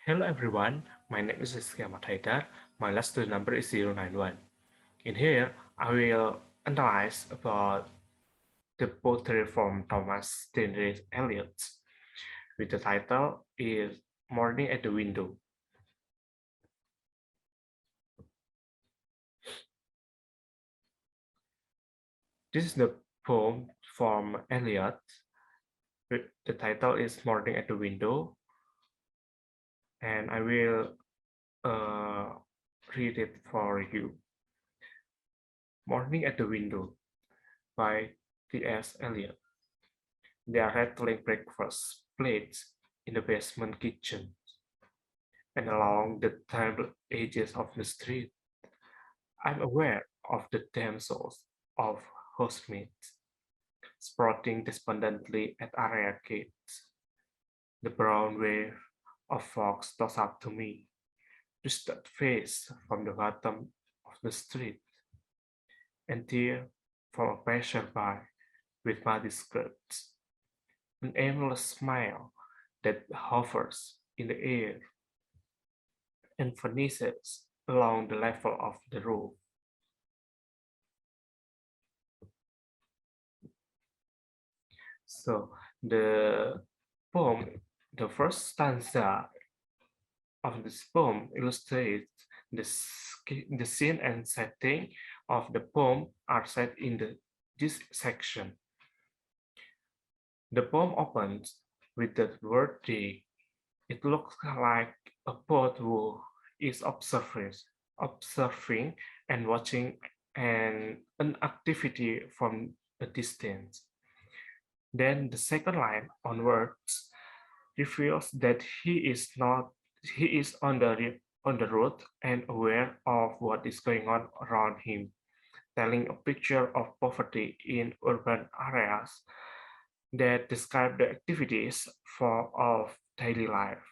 Hello everyone, my name is Ahmad. My last number is 091. In here, I will analyze about the poetry from Thomas Stanley Eliot, with the title is Morning at the Window. This is the poem from Eliot. The title is Morning at the Window, and I will uh, read it for you. Morning at the Window by T.S. Eliot. They are rattling breakfast plates in the basement kitchen and along the tangled edges of the street. I'm aware of the damsels of housemaids sprouting despondently at area gates. The brown wave of fog tosses up to me, twisted face from the bottom of the street, and tear from a passerby with muddy skirts. An aimless smile that hovers in the air and vanishes along the level of the roof. So the poem, the first stanza of this poem illustrates the scene and setting of the poem are set in this section. The poem opens with the word day. It looks like a poet who is observing and watching an activity from a distance. Then the second line onwards reveals that he is on the road and aware of what is going on around him, telling a picture of poverty in urban areas that describe the activities of daily life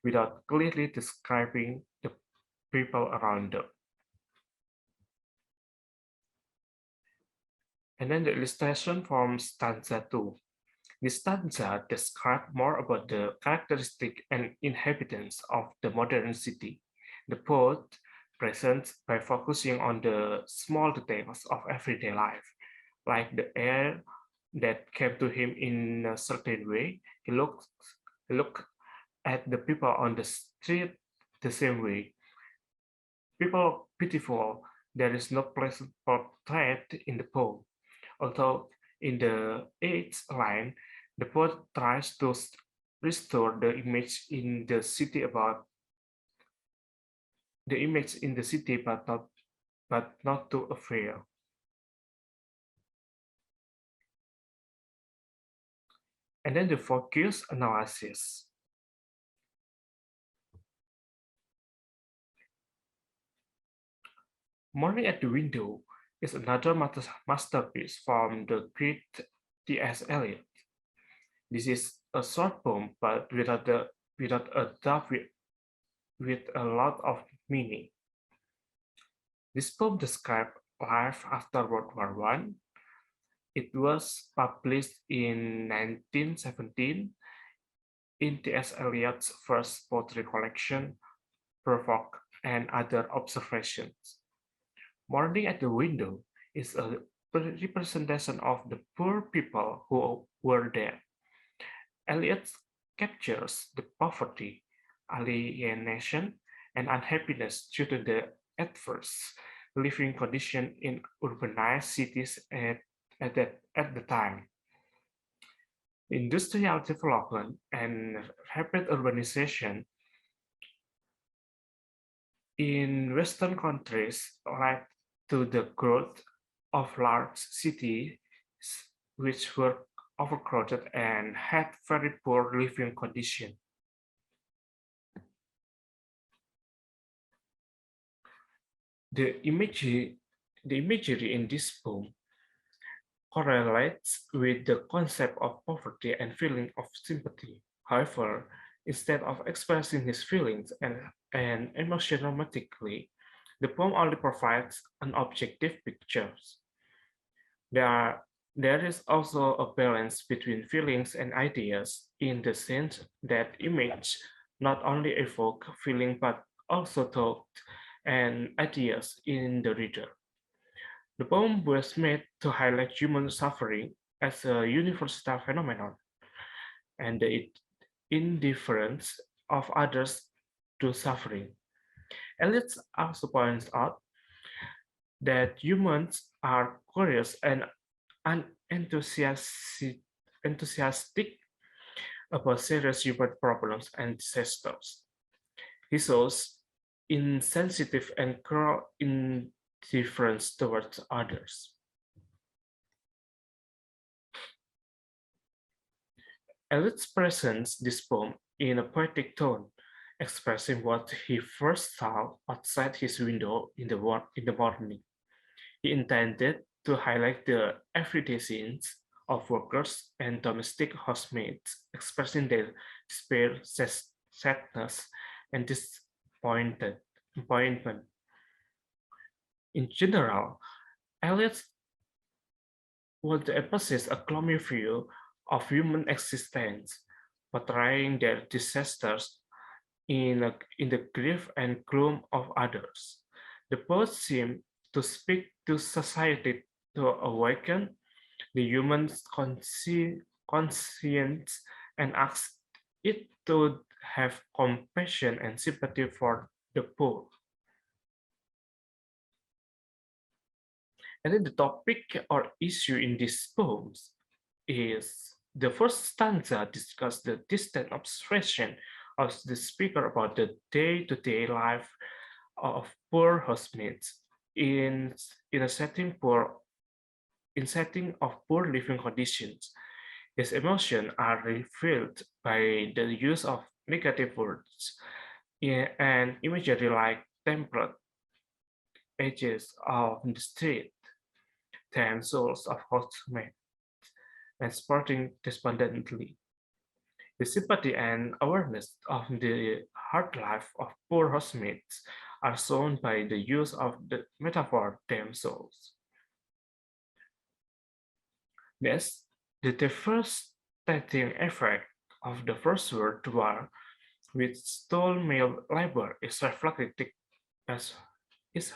without clearly describing the people around them. And then the illustration from stanza 2. This stanza describes more about the characteristic and inhabitants of the modern city. The poet presents by focusing on the small details of everyday life, like the air that came to him in a certain way. He looked at the people on the street the same way. People pitiful, there is no pleasant portrait in the poem, although in the eighth line, the poet tries to restore the image in the city about the image in the city, but not to avail. And then the focus analysis. Morning at the Window is another masterpiece from the great T.S. Eliot. This is a short poem, but without a doubt with a lot of meaning. This poem describes life after World War I. It was published in 1917 in T.S. Eliot's first poetry collection, Provoke and Other Observations. Morning at the Window is a representation of the poor people who were there. Eliot captures the poverty, alienation, and unhappiness due to the adverse living condition in urbanized cities at the time. Industrial development and rapid urbanization in Western countries led to the growth of large cities which were overcrowded and had very poor living conditions. The imagery, the imagery in this poem correlates with the concept of poverty and feeling of sympathy. However, instead of expressing his feelings and emotionally, the poem only provides an objective picture. There is also a balance between feelings and ideas in the sense that image not only evoke feeling but also thought and ideas in the reader. The poem was made to highlight human suffering as a universal phenomenon and the indifference of others to suffering. Eliot also points out that humans are curious and unenthusiastic enthusiastic about serious human problems and disasters. He shows insensitive and cruel indifference towards others. Eliot presents this poem in a poetic tone, expressing what he first saw outside his window in the morning. He intended to highlight the everyday scenes of workers and domestic housemaids expressing their despair, sadness, and disappointment. In general, Eliot wanted to emphasize a gloomy view of human existence, portraying their disasters in the grief and gloom of others. The poet seemed to speak to society to awaken the human conscience and ask it to have compassion and sympathy for the poor. And then the topic or issue in these poems is the first stanza discusses the distant observation of the speaker about the day-to-day life of poor housemaids in, in a setting of poor living conditions. His emotions are revealed by the use of negative words and imagery like template edges of the street, ten souls of housemaids, and sporting despondently. The sympathy and awareness of the hard life of poor housemaids are shown by the use of the metaphor themselves. Thus, the devastating effect of the first world war with stole male labor is reflected as is,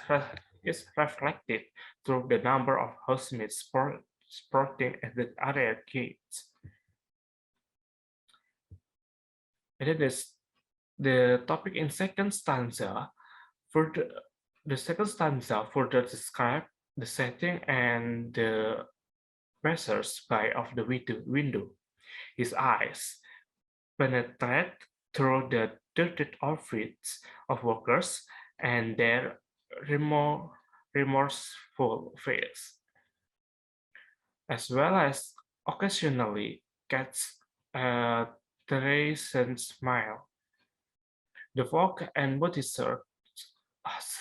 is reflected through the number of housemaids sporting at the area gates. And then the topic in second stanza further the second stanza further describe the setting and the passers-by of the window. His eyes penetrate through the dirty outfits of workers and their remorseful face, as well as occasionally catch a Theresian smile. The fog and bodysuit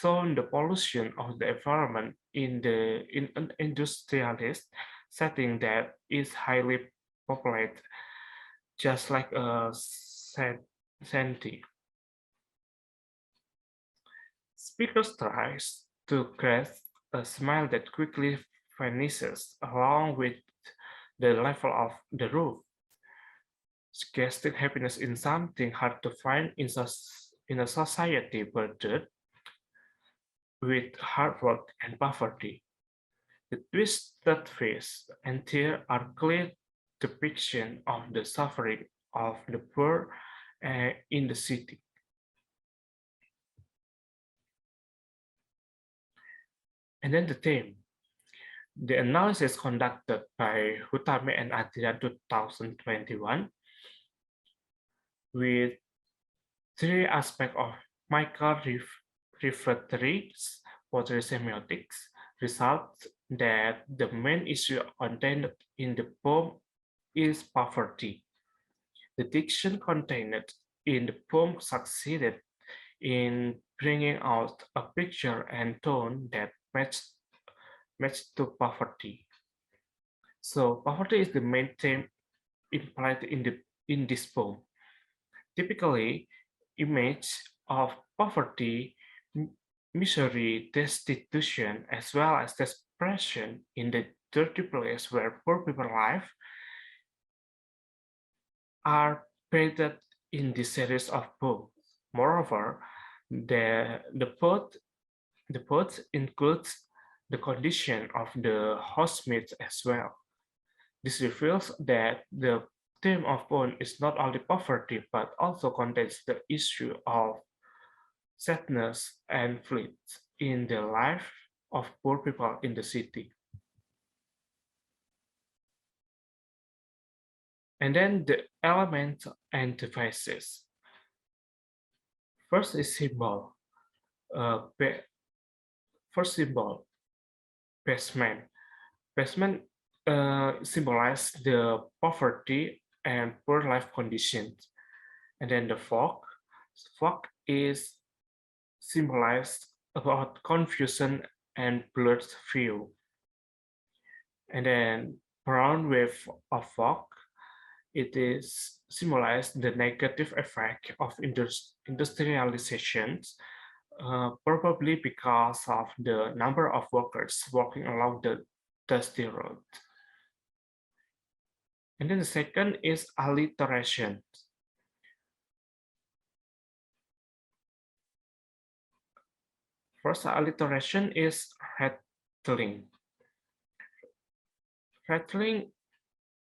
shown the pollution of the environment in an industrialist setting that is highly populated, just like a city. Speaker tries to grasp a smile that quickly vanishes along with the level of the roof, suggesting happiness in something hard to find in a society burdened with hard work and poverty. The twisted face and tear are clear depiction of the suffering of the poor in the city. And then the theme. The analysis conducted by Hutame and Adrian 2021 with three aspects of micro-refractories pottery semiotics result that the main issue contained in the poem is poverty. The diction contained in the poem succeeded in bringing out a picture and tone that matched to poverty. So poverty is the main theme implied in this poem. Typically, image of poverty, misery, destitution, as well as desperation in the dirty place where poor people live are painted in this series of poems. Moreover, the poet includes the condition of the housemates as well. This reveals that the theme of poem is not only poverty but also contains the issue of sadness and fleet in the life of poor people in the city. And then the elements and devices. First is symbol. Uh, first symbol, basement. Basement symbolize the poverty and poor life conditions. And then the fog. Fog is symbolized about confusion and blurred view. And then brown wave of fog, it is symbolized the negative effect of industrializations, probably because of the number of workers walking along the dusty road. And then the second is alliteration. First alliteration is rattling. Rattling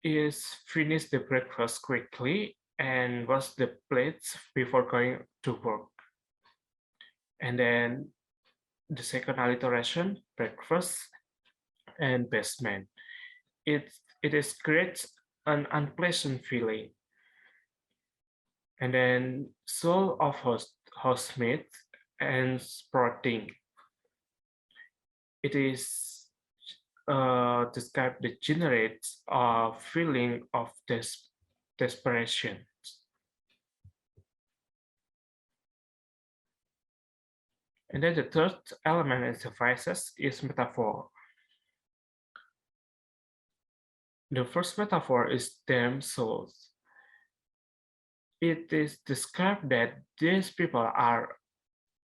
is finish the breakfast quickly and wash the plates before going to work. And then the second alliteration, breakfast and basement. It is creates an unpleasant feeling. And then soul of housemaid and sprouting. It is describe the generates a feeling of desperation. And then the third element in devices is metaphor. The first metaphor is damn souls. It is described that these people are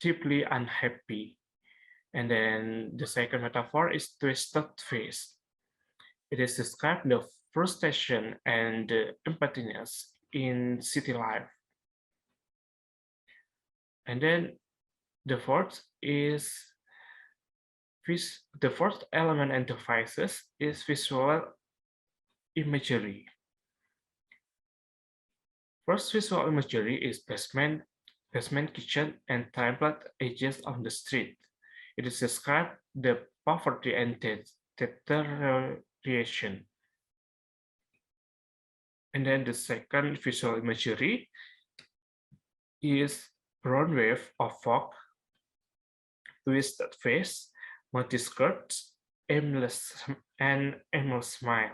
deeply unhappy. And then the second metaphor is twisted face. It is described the frustration and the empathiness in city life. And then the fourth is the fourth element and devices is visual imagery. First visual imagery is basement, kitchen, and trampled edges on the street. It is described the poverty and deterioration. And then the second visual imagery is brown wave of fog, twisted face, muddy skirts, aimless smile.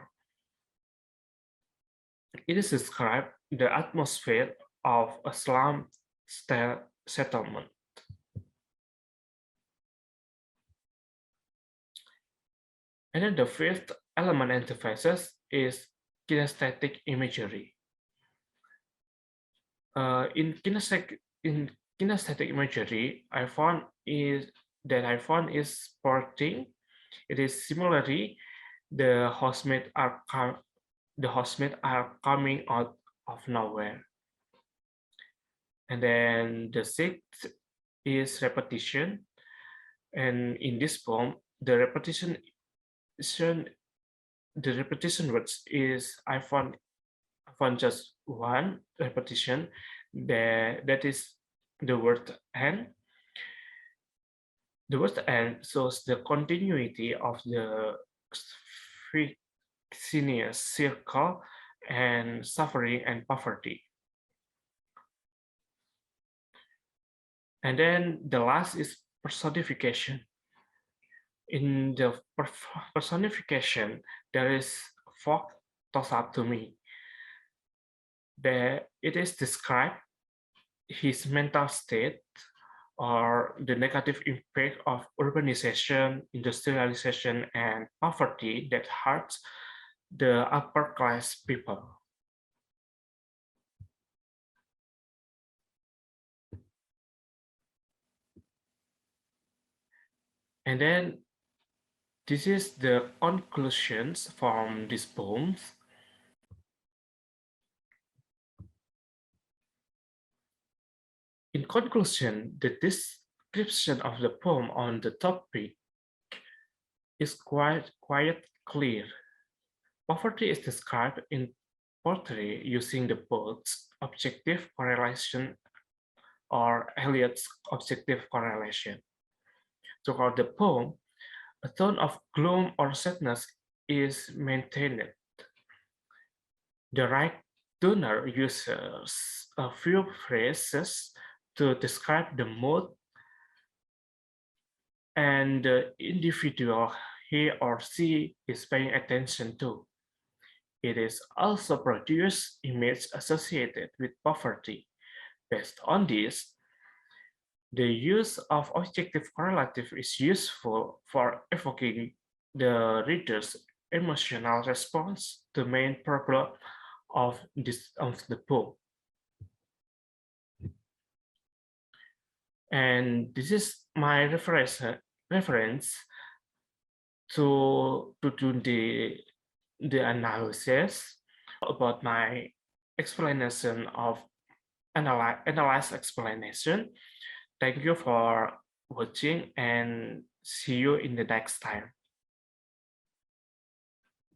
It is described the atmosphere of a slum settlement. And then the fifth element and devices is kinesthetic imagery. In kinesthetic imagery, I found is sporting. It is similarly the housemates are coming out of nowhere. And then the sixth is repetition. And in this poem, the repetition words is I found just one repetition that is the word and. The word and shows the continuity of the fictitious circle and suffering and poverty. And then the last is personification. In the personification, there is fog toss up to me. It is described his mental state or the negative impact of urbanization, industrialization, and poverty that hurts the upper class people. And then this is the conclusions from these poems. In conclusion, the description of the poem on the topic is quite clear. Poverty is described in poetry using the both objective correlation or Eliot's objective correlation. Throughout the poem, a tone of gloom or sadness is maintained. The writer uses a few phrases to describe the mood and the individual he or she is paying attention to. It is also produced images associated with poverty. Based on this, the use of objective correlative is useful for evoking the reader's emotional response to the main problem of the poem. And this is my reference to do the analysis about my explanation of analyze explanation. Thank you for watching and see you in the next time.